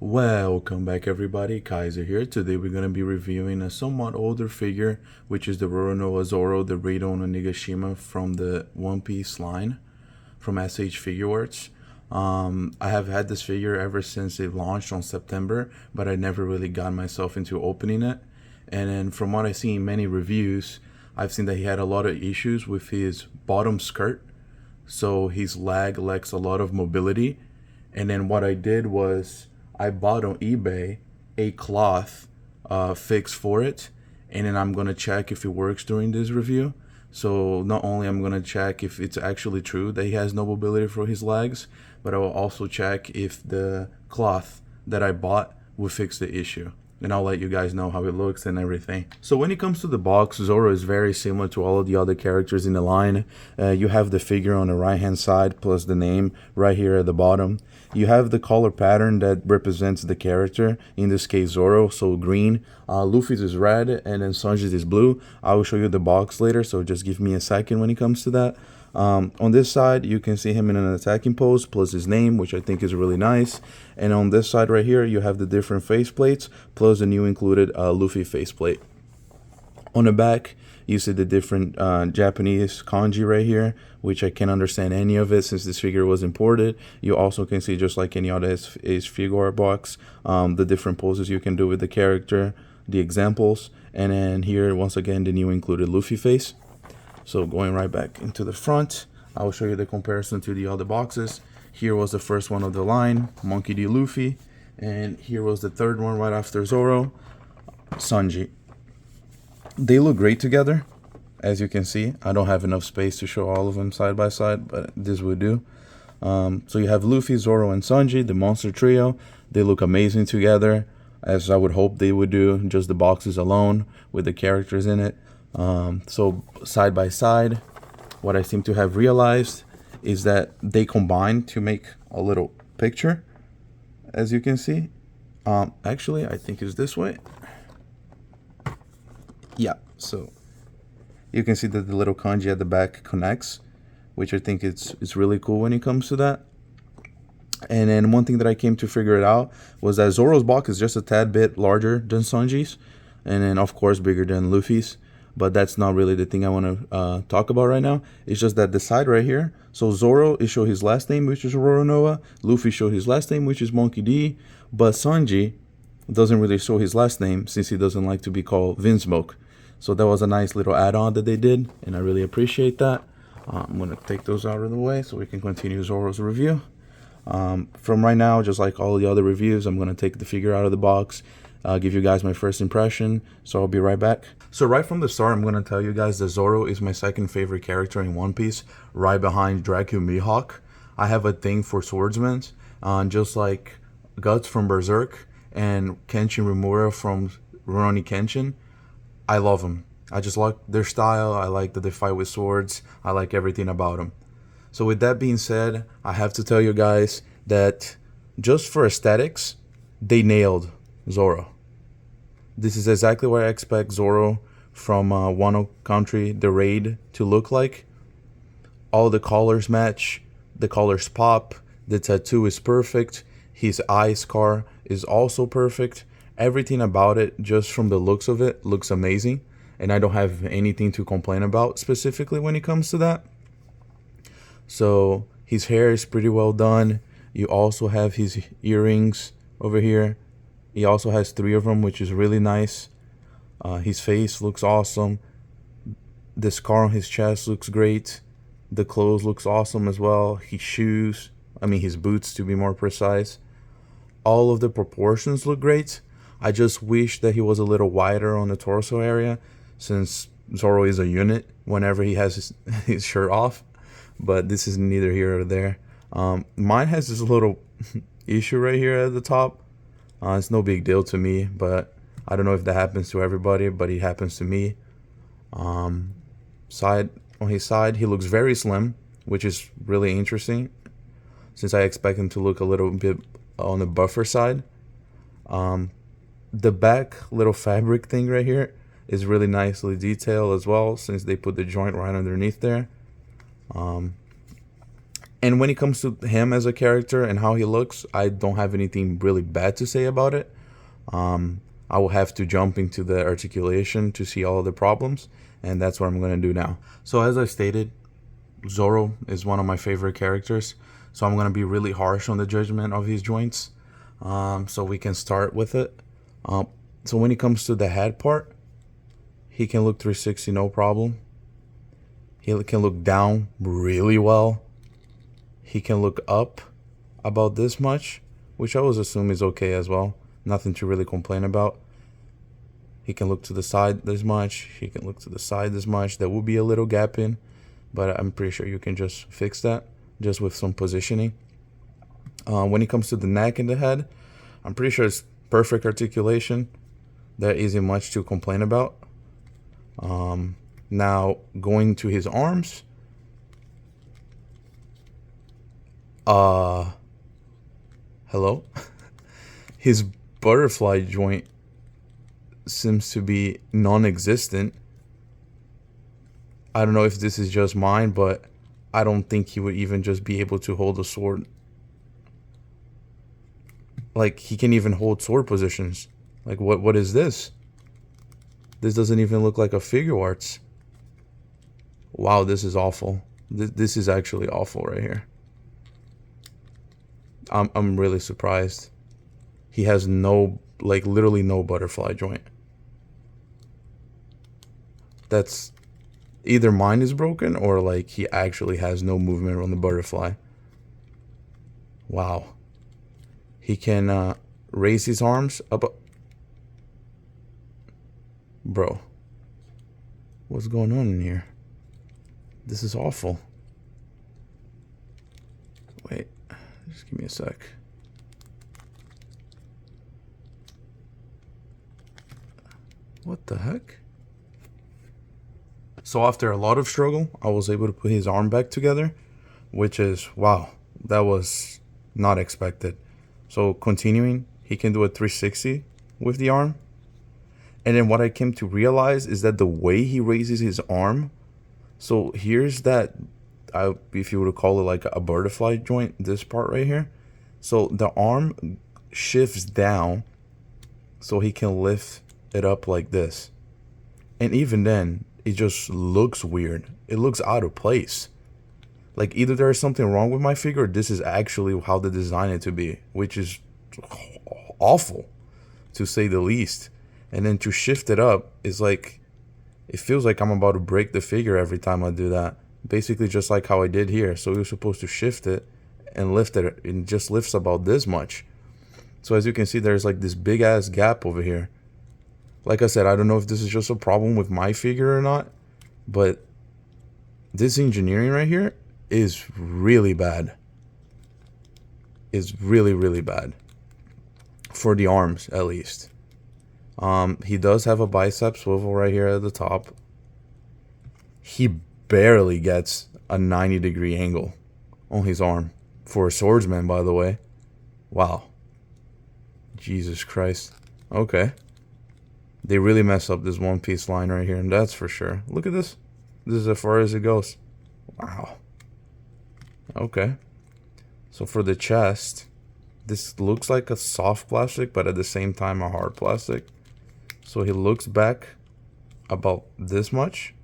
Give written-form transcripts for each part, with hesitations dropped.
Welcome back everybody, Kaiser here. Today we're going to be reviewing a somewhat older figure, which is the Roronoa Zoro, the Raid no Nigashima from the One Piece line from SH Figuarts. I have had this figure ever since it launched on September, but I never really got myself into opening it. And then from what I see in many reviews, I've seen that he had a lot of issues with his bottom skirt. So his leg lacks a lot of mobility. And then what I did was I bought on eBay a cloth fix for it, and then I'm gonna check if it works during this review. So not only I'm gonna check if it's actually true that he has no mobility for his legs, but I will also check if the cloth that I bought will fix the issue. And I'll let you guys know how it looks and everything. So when it comes to the box, Zoro is very similar to all of the other characters in the line. You have the figure on the right hand side plus the name right here at the bottom. You have the color pattern that represents the character, in this case Zoro, so green. Luffy's is red and then Sanji's is blue. I will show you the box later, so just give me a second when it comes to that. On this side, you can see him in an attacking pose plus his name, which I think is really nice. And on this side right here, you have the different faceplates plus the new included Luffy faceplate. On the back, you see the different Japanese kanji right here, which I can't understand any of it since this figure was imported. You also can see, just like any other Ace Figuart box, the different poses you can do with the character, the examples, and then here, once again, the new included Luffy face. So going right back into the front, I will show you the comparison to the other boxes. Here was the first one of the line, Monkey D. Luffy, and here was the third one right after Zoro, Sanji. They look great together, as you can see. I don't have enough space to show all of them side by side, but this would do. So you have Luffy, Zoro, and Sanji, the monster trio. They look amazing together, as I would hope they would do, just the boxes alone with the characters in it. So side by side, what I seem to have realized is that they combine to make a little picture, as you can see. Actually, I think it's this way. Yeah, so you can see that the little kanji at the back connects, which I think it's really cool when it comes to that. And then one thing that I came to figure it out was that Zoro's box is just a tad bit larger than Sanji's, and then of course bigger than Luffy's. But that's not really the thing I want to talk about right now. It's just that the side right here, so Zoro is show his last name, which is Roronoa. Luffy show his last name, which is Monkey D. But Sanji doesn't really show his last name since he doesn't like to be called Vinsmoke. So that was a nice little add-on that they did, and I really appreciate that. I'm going to take those out of the way so we can continue Zoro's review. From right now, just like all the other reviews, I'm going to take the figure out of the box, give you guys my first impression, so I'll be right back. So right from the start, I'm going to tell you guys that Zoro is my second favorite character in One Piece, right behind Dracu Mihawk. I have a thing for swordsmen, just like Guts from Berserk and Kenshin Rimura from Rurouni Kenshin. I love them. I just like their style. I like that they fight with swords. I like everything about them. So with that being said, I have to tell you guys that just for aesthetics, they nailed Zoro. This is exactly what I expect Zoro from Wano country, the raid, to look like. All the colors match, the colors pop, the tattoo is perfect, his eye scar is also perfect. Everything about it, just from the looks of it, looks amazing. And I don't have anything to complain about specifically when it comes to that. So his hair is pretty well done. You also have his earrings over here. He also has 3 of them, which is really nice. His face looks awesome. The scar on his chest looks great. The clothes looks awesome as well. His shoes, his boots to be more precise. All of the proportions look great. I just wish that he was a little wider on the torso area, since Zoro is a unit whenever he has his shirt off. But this is neither here or there. Mine has this little issue right here at the top. It's no big deal to me, but I don't know if that happens to everybody, but it happens to me. On his side, he looks very slim, which is really interesting, since I expect him to look a little bit on the buffer side. The back little fabric thing right here is really nicely detailed as well, since they put the joint right underneath there. And when it comes to him as a character and how he looks, I don't have anything really bad to say about it. I will have to jump into the articulation to see all of the problems, and that's what I'm going to do now. So as I stated, Zoro is one of my favorite characters, so I'm going to be really harsh on the judgment of his joints. So we can start with it. So when it comes to the head part, he can look 360 no problem. He can look down really well. He can look up about this much, which I always assume is okay as well. Nothing to really complain about. He can look to the side this much. He can look to the side this much. There will be a little gap in, but I'm pretty sure you can just fix that just with some positioning. When it comes to the neck and the head, I'm pretty sure it's perfect articulation. There isn't much to complain about. Now going to his arms. Hello? His butterfly joint seems to be non-existent. I don't know if this is just mine, but I don't think he would even just be able to hold a sword. Like, he can even hold sword positions. Like, what is this? This doesn't even look like a Figuarts. Wow, this is awful. This is actually awful right here. I'm really surprised. He has no, like, literally no butterfly joint. That's either mine is broken or like he actually has no movement on the butterfly. Wow. He can raise his arms up. Bro, what's going on in here? This is awful. Wait, just give me a sec. What the heck? So after a lot of struggle, I was able to put his arm back together, which is, wow, that was not expected. So continuing, he can do a 360 with the arm. And then what I came to realize is that the way he raises his arm, so here's that, if you were to call it like a butterfly joint, this part right here. So the arm shifts down so he can lift it up like this. And even then, it just looks weird. It looks out of place. Like either there's something wrong with my figure or this is actually how they designed it to be, which is awful to say the least. And then to shift it up is like, it feels like I'm about to break the figure every time I do that. Basically just like how I did here. So you're supposed to shift it and lift it. It just lifts about this much. So as you can see, there's like this big ass gap over here. Like I said, I don't know if this is just a problem with my figure or not, but this engineering right here is really bad. It's really, really bad. For the arms, at least. He does have a bicep swivel right here at the top. He barely gets a 90-degree angle on his arm. For a swordsman, by the way. Wow. Jesus Christ. Okay. They really mess up this one piece line right here, and that's for sure. Look at this. This is as far as it goes. Wow. Okay. So for the chest, this looks like a soft plastic, but at the same time a hard plastic. So he looks back about this much.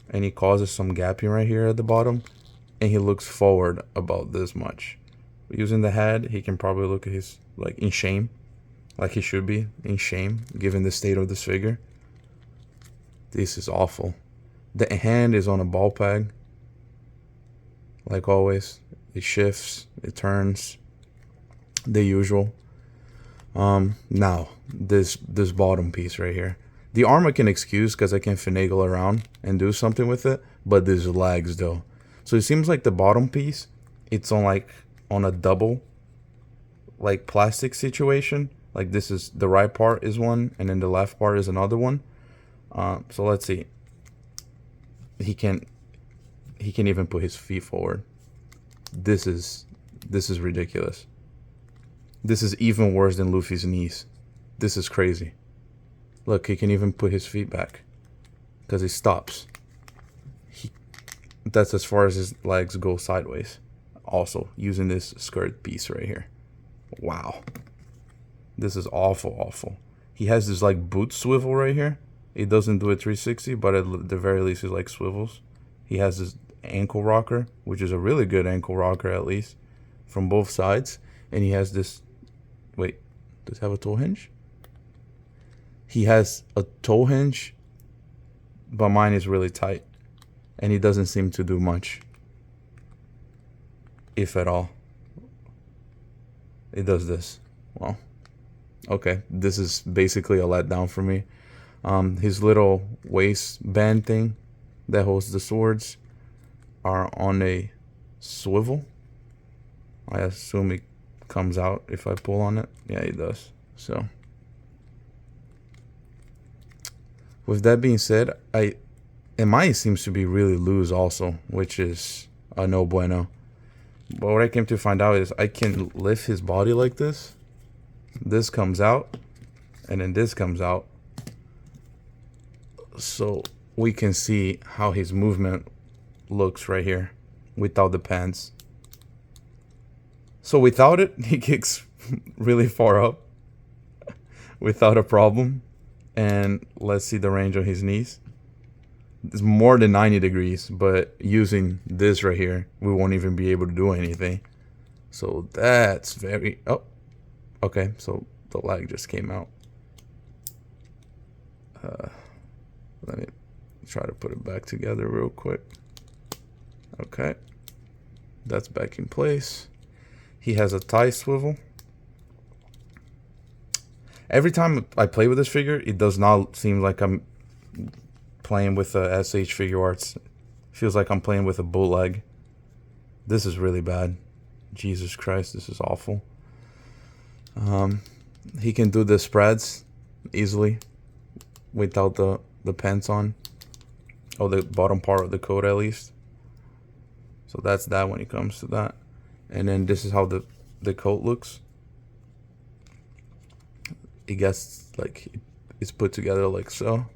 And he causes some gapping right here at the bottom. And he looks forward about this much. Using the head, he can probably look at his, like, in shame. Like he should be, in shame, given the state of this figure. This is awful. The hand is on a ball peg. Like always. It shifts, it turns. The usual. Now, this bottom piece right here. The arm I can excuse because I can finagle around and do something with it. But these legs though. So it seems like the bottom piece, it's on a double, like, plastic situation. Like this is, the right part is one, and then the left part is another one. So let's see. He can even put his feet forward. This is ridiculous. This is even worse than Luffy's knees. This is crazy. Look, he can even put his feet back because he stops. That's as far as his legs go sideways. Also, using this skirt piece right here. Wow. This is awful, awful. He has this like boot swivel right here. It doesn't do a 360, but at the very least it like swivels. He has this ankle rocker, which is a really good ankle rocker at least, from both sides. And he has this, wait, does it have a toe hinge? He has a toe hinge, but mine is really tight. And he doesn't seem to do much, if at all. It does this. Well, okay, this is basically a letdown for me. His little waistband thing that holds the swords are on a swivel. I assume it comes out if I pull on it. Yeah, it does. So, with that being said, and mine seems to be really loose also, which is a no bueno. But what I came to find out is I can lift his body like this. This comes out, and then this comes out. So we can see how his movement looks right here without the pants. So without it, he kicks really far up without a problem. And let's see the range on his knees. It's more than 90 degrees, but using this right here, we won't even be able to do anything. So that's very... Oh, okay. So the leg just came out. Let me try to put it back together real quick. Okay. That's back in place. He has a thigh swivel. Every time I play with this figure, it does not seem like I'm playing with a SH Figuarts. Feels like I'm playing with a bootleg. This is really bad. Jesus Christ, this is awful. He can do the spreads easily without the pants on, or the bottom part of the coat at least. So that's that when it comes to that. And then this is how the coat looks. It gets like it's put together like so,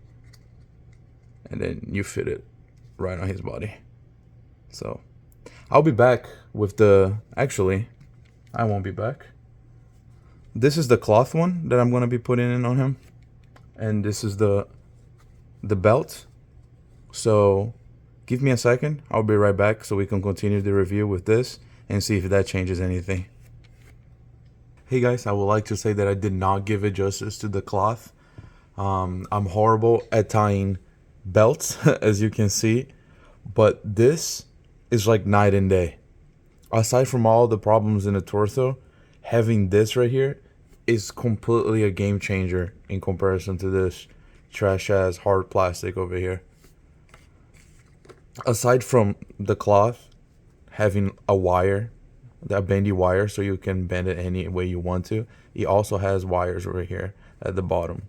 and then you fit it right on his body. So I'll be back with the... Actually, I won't be back. This is the cloth one that I'm going to be putting in on him, and this is the belt. So give me a second, I'll be right back so we can continue the review with this and see if that changes anything. Hey guys, I would like to say that I did not give it justice to the cloth. I'm horrible at tying belts, as you can see, but this is like night and day. Aside from all the problems in the torso, having this right here is completely a game changer in comparison to this trash ass hard plastic over here. Aside from the cloth having a wire, that bendy wire, so you can bend it any way you want to, it also has wires over here at the bottom,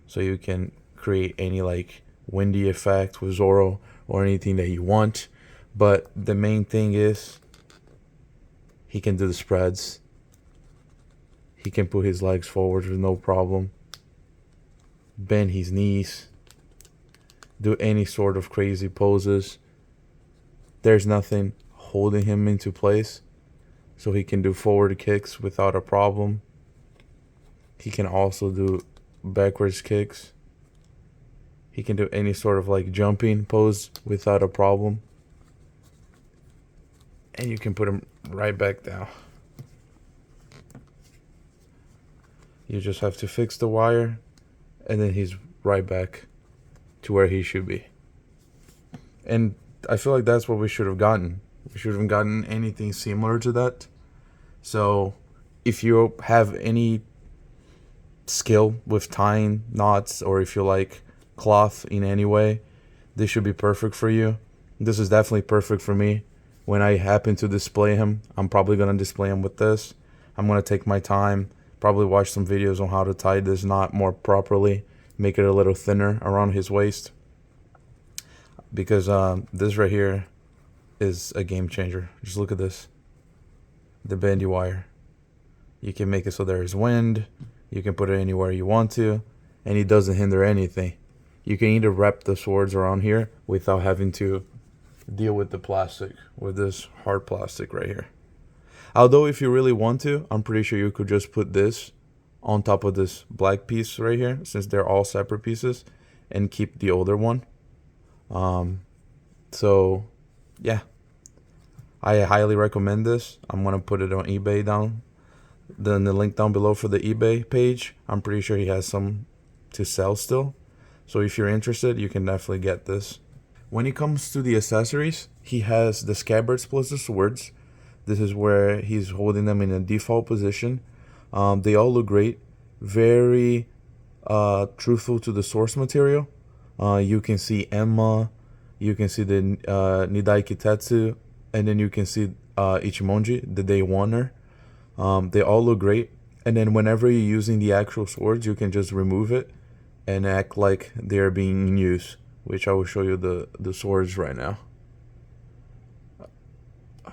so you can create any like windy effect with Zoro or anything that you want. But the main thing is he can do the spreads. He can put his legs forward with no problem, bend his knees, do any sort of crazy poses. There's nothing holding him into place, so he can do forward kicks without a problem. He can also do backwards kicks. He can do any sort of like jumping pose without a problem. And you can put him right back down. You just have to fix the wire, and then he's right back to where he should be. And I feel like that's what we should have gotten. We should have gotten anything similar to that. So if you have any skill with tying knots, or if you like cloth in any way, this should be perfect for you. This is definitely perfect for me. When I happen to display him, I'm probably going to display him with this. I'm going to take my time, probably watch some videos on how to tie this knot more properly, make it a little thinner around his waist. Because this right here is a game changer. Just look at this. The bendy wire. You can make it so there is wind. You can put it anywhere you want to, and it doesn't hinder anything. You can either wrap the swords around here without having to deal with the plastic, with this hard plastic right here. Although if you really want to, I'm pretty sure you could just put this on top of this black piece right here, since they're all separate pieces, and keep the older one. So yeah, I highly recommend this. I'm gonna put it on eBay down, then the link down below for the eBay page. I'm pretty sure he has some to sell still. So if you're interested, you can definitely get this. When it comes to the accessories, he has the scabbards plus the swords. This is where he's holding them in a default position. They all look great. Very truthful to the source material. You can see Emma. You can see the Nidai Kitetsu. And then you can see Ichimonji, the Day Oneer. They all look great. And then whenever you're using the actual swords, you can just remove it and act like they're being in use, which I will show you the swords right now.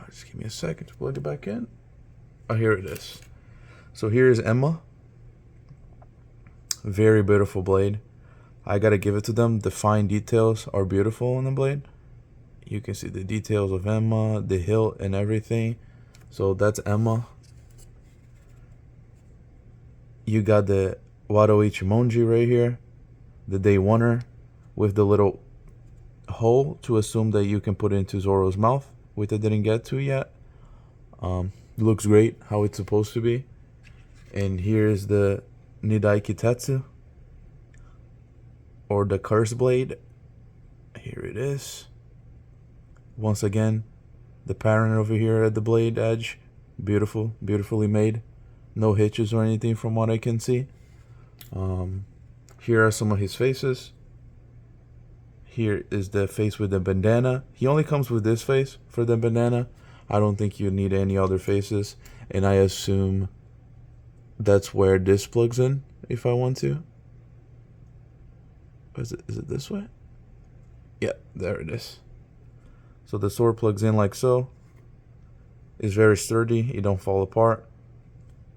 Just give me a second to plug it back in. Oh, here it is. So here is Emma. Very beautiful blade. I gotta give it to them. The fine details are beautiful on the blade. You can see the details of Emma, the hilt and everything. So that's Emma. You got the Wado Ichimonji right here. The Day Oneer with the little hole to assume that you can put it into Zoro's mouth, which I didn't get to yet. Looks great how it's supposed to be. And here's the Nidai Kitetsu, or the Curse Blade. Here it is. Once again, the pattern over here at the blade edge, beautiful, beautifully made. No hitches or anything from what I can see. Here are some of his faces. Here is the face with the bandana. He only comes with this face for the bandana. I don't think you need any other faces. And I assume that's where this plugs in if I want to. Is it this way? Yeah, there it is. So the sword plugs in like so. It's very sturdy. It don't fall apart.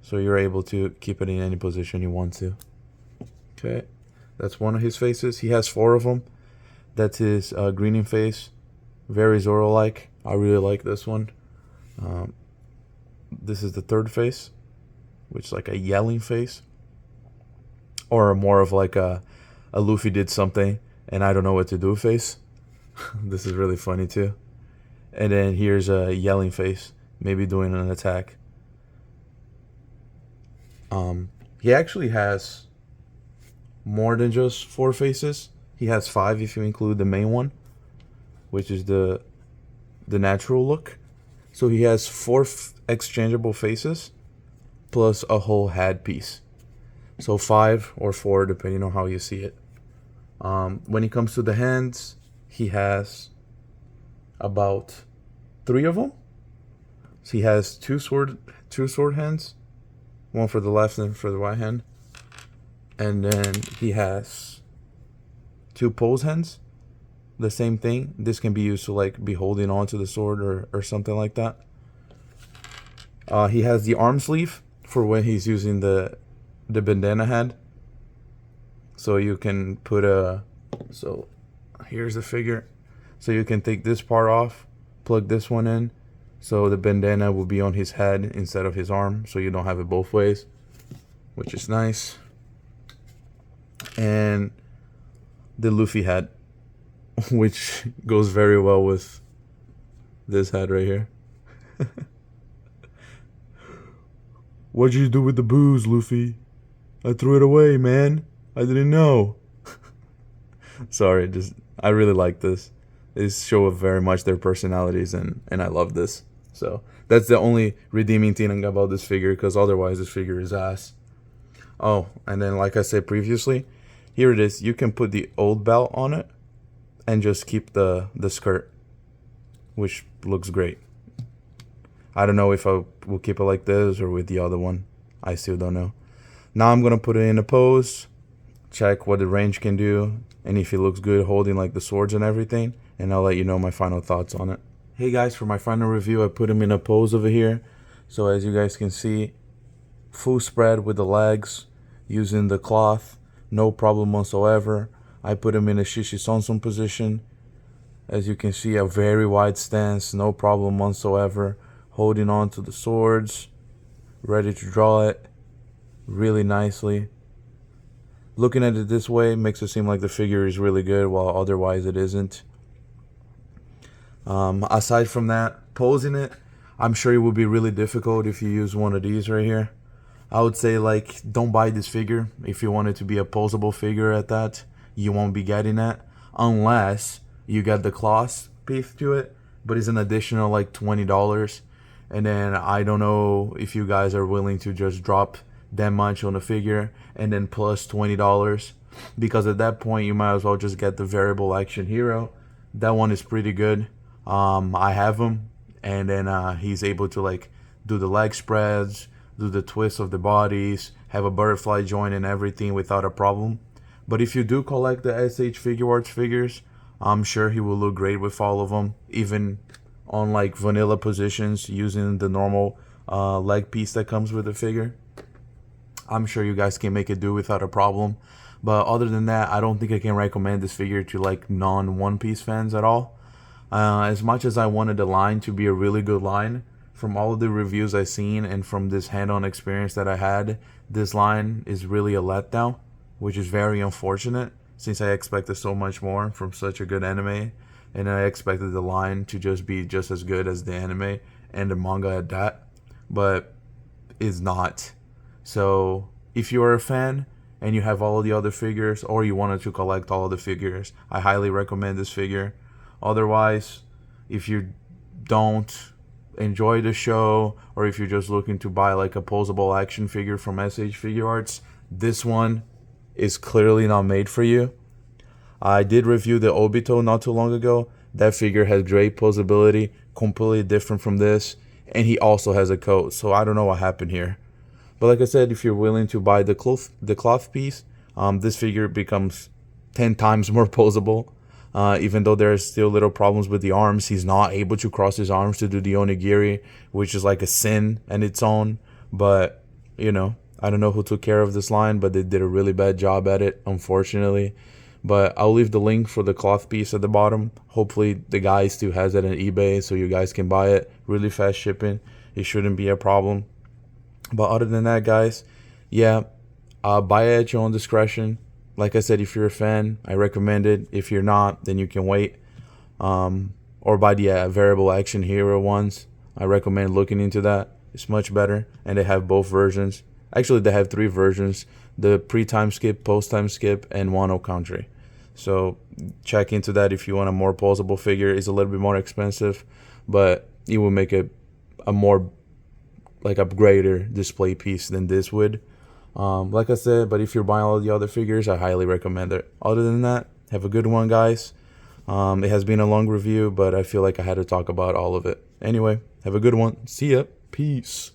So you're able to keep it in any position you want to. Okay. That's one of his faces. He has 4 of them. That's his greening face. Very Zoro-like. I really like this one. This is the 3rd face, which is like a yelling face. Or more of like a Luffy did something and I don't know what to do face. This is really funny too. And then here's a yelling face, maybe doing an attack. He actually has more than just 4 faces. He has 5 if you include the main one, which is the natural look. So he has 4 exchangeable faces plus a whole head piece. So 5 or 4 depending on how you see it. When it comes to the hands, he has about 3 of them. So he has two sword hands, one for the left and for the right hand. And then he has 2 pose hands. The same thing. This can be used to like be holding on to the sword or something like that. He has the arm sleeve for when he's using the bandana head. So you can put so here's the figure. So you can take this part off, plug this one in. So the bandana will be on his head instead of his arm. So you don't have it both ways, which is nice. And the Luffy hat, which goes very well with this hat right here. What'd you do with the booze, Luffy? I threw it away, man. I didn't know. Sorry, I really like this. These show very much their personalities, and I love this. So that's the only redeeming thing about this figure, because otherwise this figure is ass. Oh, and then like I said previously, here it is. You can put the old belt on it and just keep the skirt, which looks great. I don't know if I will keep it like this or with the other one. I still don't know. Now I'm going to put it in a pose, check what the range can do, and if it looks good holding like the swords and everything, and I'll let you know my final thoughts on it. Hey guys, for my final review, I put him in a pose over here. So as you guys can see, full spread with the legs, using the cloth, no problem whatsoever. I put him in a Shishi Sonson position. As you can see, a very wide stance, no problem whatsoever. Holding on to the swords, ready to draw it really nicely. Looking at it this way makes it seem like the figure is really good, while otherwise it isn't. Aside from that, posing it, I'm sure it would be really difficult if you use one of these right here. I would say, like, don't buy this figure if you want it to be a posable figure at that. You won't be getting that unless you get the cloth piece to it, but it's an additional like $20. And then I don't know if you guys are willing to just drop that much on a figure and then plus $20, because at that point you might as well just get the variable action hero. That one is pretty good. I have him, and then he's able to like do the leg spreads, do the twists of the bodies, have a butterfly joint and everything without a problem. But if you do collect the SH Figuarts figures, I'm sure he will look great with all of them, even on like vanilla positions using the normal leg piece that comes with the figure. I'm sure you guys can make it do without a problem. But other than that, I don't think I can recommend this figure to like non-One Piece fans at all. As much as I wanted the line to be a really good line, from all of the reviews I've seen and from this hand-on experience that I had, this line is really a letdown, which is very unfortunate since I expected so much more from such a good anime, and I expected the line to just be just as good as the anime and the manga at that, but it's not. So if you are a fan and you have all of the other figures, or you wanted to collect all of the figures, I highly recommend this figure. Otherwise, if you don't enjoy the show, or if you're just looking to buy like a posable action figure from SH Figuarts, this one is clearly not made for you. I did review the Obito not too long ago. That figure has great posability, completely different from this, and he also has a coat, so I don't know what happened here. But like I said, if you're willing to buy the cloth piece, this figure becomes 10 times more posable. Even though there's still little problems with the arms, he's not able to cross his arms to do the onigiri, which is like a sin in its own. But, you know, I don't know who took care of this line, but they did a really bad job at it, unfortunately. But I'll leave the link for the cloth piece at the bottom. Hopefully the guy still has it on eBay so you guys can buy it. Really fast shipping. It shouldn't be a problem. But other than that, guys, yeah, buy it at your own discretion. Like I said, if you're a fan, I recommend it. If you're not, then you can wait. Or buy the variable action hero ones. I recommend looking into that. It's much better. And they have both versions. Actually, they have 3 versions. The pre-time skip, post-time skip, and Wano country. So check into that if you want a more posable figure. It's a little bit more expensive, but it will make a more like a greater display piece than this would. Like I said, but if you're buying all the other figures, I highly recommend it. Other than that, have a good one, guys. It has been a long review, but I feel like I had to talk about all of it. Anyway, have a good one. See ya. Peace.